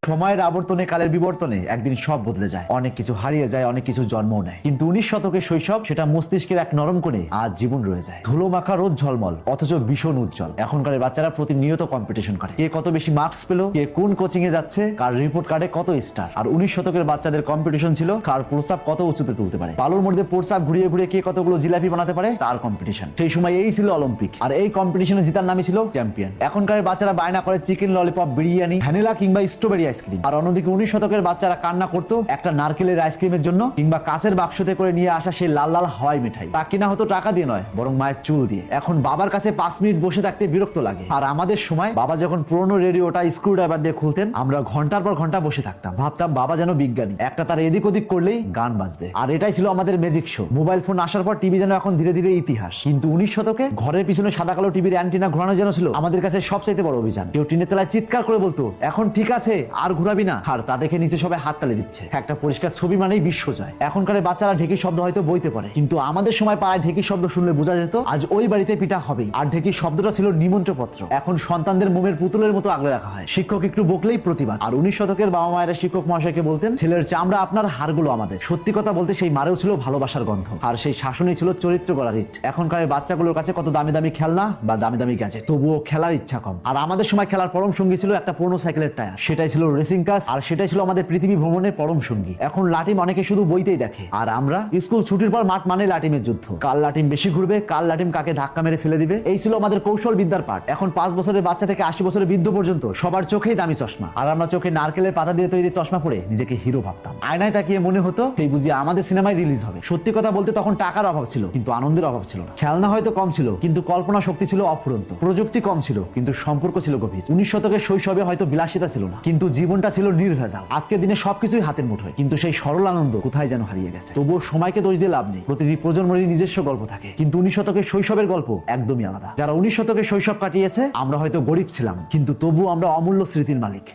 সময়ের আবর্তনে কালের বিবর্তনে একদিন সব বদলে যায়, অনেক কিছু হারিয়ে যায়, অনেক কিছু জন্মও নেয়। কিন্তু 19 শতকের শৈশব সেটা মস্তিষ্কের এক নরম কোণে আজ জীবন রয়ে যায়। ধুলো মাখা রোদ ঝলমল অথচ ভীষণ উজ্জ্বল। এখনকার বাচ্চারা প্রতিনিয়ত কম্পিটিশন করে, কে কত বেশি মার্কস পেল, কে কোন কোচিং এ যাচ্ছে, কার রিপোর্ট কার্ডে কত স্টার। আর 19 শতকের বাচ্চাদের কম্পিটিশন ছিল কার প্রস্তাব কত উঁচুতে তুলতে পারে, বালুর মধ্যে প্রস্তাব ঘুরিয়ে ঘুরিয়ে কে কতগুলো জিলাপি বানাতে পারে তার কম্পিটিশন। সেই সময় এই ছিল অলিম্পিক, আর এই কম্পিটিশনে জিতার নামই ছিল চ্যাম্পিয়ন। এখনকার বাচ্চারা বায়না করে চিকেন ললিপপ, বিরিয়ানি, ভ্যানিলা কিংবা স্ট্রবেরি আইসক্রিম। আর অন্যদিকে 19 শতকের বাচ্চারা কান্না করতো একটা নারকেলের আইসক্রিমের জন্য, কিংবা কাঁচের বাক্সতে করে নিয়ে আসা সেই লাল লাল হাওয়াই মিঠাই। তা কিনা হতো টাকা দিয়ে নয়, বরং মায়ের চুল দিয়ে। এখন বাবার কাছে 5 মিনিট বসে থাকতে বিরক্ত লাগে। আর আমাদের সময় বাবা যখন পুরনো রেডিওটা স্ক্রু ড্রাইভার দিয়ে খুলতেন, আমরা ঘন্টার পর ঘন্টা বসে থাকতাম, ভাবতাম বাবা যেন বিজ্ঞানী, একটা তার এদিক ওদিক করলেই গান বাজবে। আর এটাই ছিল আমাদের ম্যাজিক শো। মোবাইল ফোন আসার পর টিভি যেন এখন ধীরে ধীরে ইতিহাস। কিন্তু 19 শতকে ঘরের পিছনে সাদা কালো টিভির অ্যান্টিনা ঘোরানো যেন ছিল আমাদের কাছে সবচাইতে বড় অভিযান। কেউ টিনের তলায় চিৎকার করে বলতো, এখন ঠিক আছে, আর ঘুরাবি না। আর তা দেখে নিচে সবাই হাত তালি দিচ্ছে। একটা পরিষ্কার ছবি মানেই বিশ্ব জয়। এখনকার বাচ্চারা ঢেকির শব্দ হয়তো বইতে পারে, কিন্তু আমাদের সময় পাড়ায় ঢেকির শব্দ শুনলে বোঝা যেত আজ ওই বাড়িতে পিঠা হবেই। আর ঢেকির শব্দটা ছিল নিমন্ত্রপত্র। এখন সন্তানদের মোমের পুতুলের মতো আগলে রাখা হয়। শিক্ষক একটু বকলেই প্রতিবাদ। আর 19 শতকের বাবা মায়েরা শিক্ষক মহাশয়কে বলতেন, ছেলের চামড়া আপনার, হাড়গুলো আমাদের। সত্যি কথা বলতে সেই মারেও ছিল ভালোবাসার গন্ধ, আর সেই শাসনই ছিল চরিত্র গড়ার ইট। এখনকার বাচ্চাগুলোর কাছে কত দামি দামি খেলনা বা দামি দামি গ্যাজেট, তবুও খেলার ইচ্ছা কম। আর আমাদের সময় খেলার পরম সঙ্গী ছিল একটা পুরনো সাইকেলের টায়ার, সেটাই ছিল রেসিং কার, আর সেটাই ছিল আমাদের পৃথিবী ভ্রমণের পরম সঙ্গী। এখন লাটিম অনেকে শুধু বইতেই দেখে, আর আমরা স্কুল ছুটির পর মাঠ মানে লাটিমের যুদ্ধ। কার লাটিম বেশি ঘুরবে, কার লাটিম কাকে ধাক্কা মেরে ফেলে দিবে, এই ছিল আমাদের কৌশল বিদ্যার পাঠ। এখন 5 বছরের বাচ্চা থেকে 80 বছরের বৃদ্ধ পর্যন্ত সবার চোখেই দামি চশমা, আর আমরা চোখে নারকেলের পাতা দিয়ে তৈরি চশমা পরে নিজেকে হিরো ভাবতাম। আয়নায় তাকিয়ে মনে হতো এই বুঝি আমাদের সিনেমায় রিলিজ হবে। সত্যি কথা বলতে তখন টাকার অভাব ছিল, কিন্তু আনন্দের অভাব ছিল না। খেলনা হয়তো কম ছিল, কিন্তু কল্পনা শক্তি ছিল অফুরন্ত। প্রযুক্তি কম ছিল, কিন্তু সম্পর্ক ছিল গভীর। 19 শতকের শৈশবে হয়তো বিলাসিতা ছিল না, কিন্তু জীবনটা ছিল নির্ভেজাল। আজকের দিনে সবকিছুই হাতের মুঠোয়, কিন্তু সেই সরল আনন্দ কোথায় যেন হারিয়ে গেছে। তবুও সময়কে দোষ দিয়ে লাভ নেই, প্রতিটি প্রজন্মেরই নিজস্ব গল্প থাকে। কিন্তু 19 শতকের শৈশবের গল্প একদমই আলাদা। যারা 19 শতকের শৈশব কাটিয়েছে, আমরা হয়তো গরিব ছিলাম, কিন্তু তবুও আমরা অমূল্য স্মৃতির মালিক।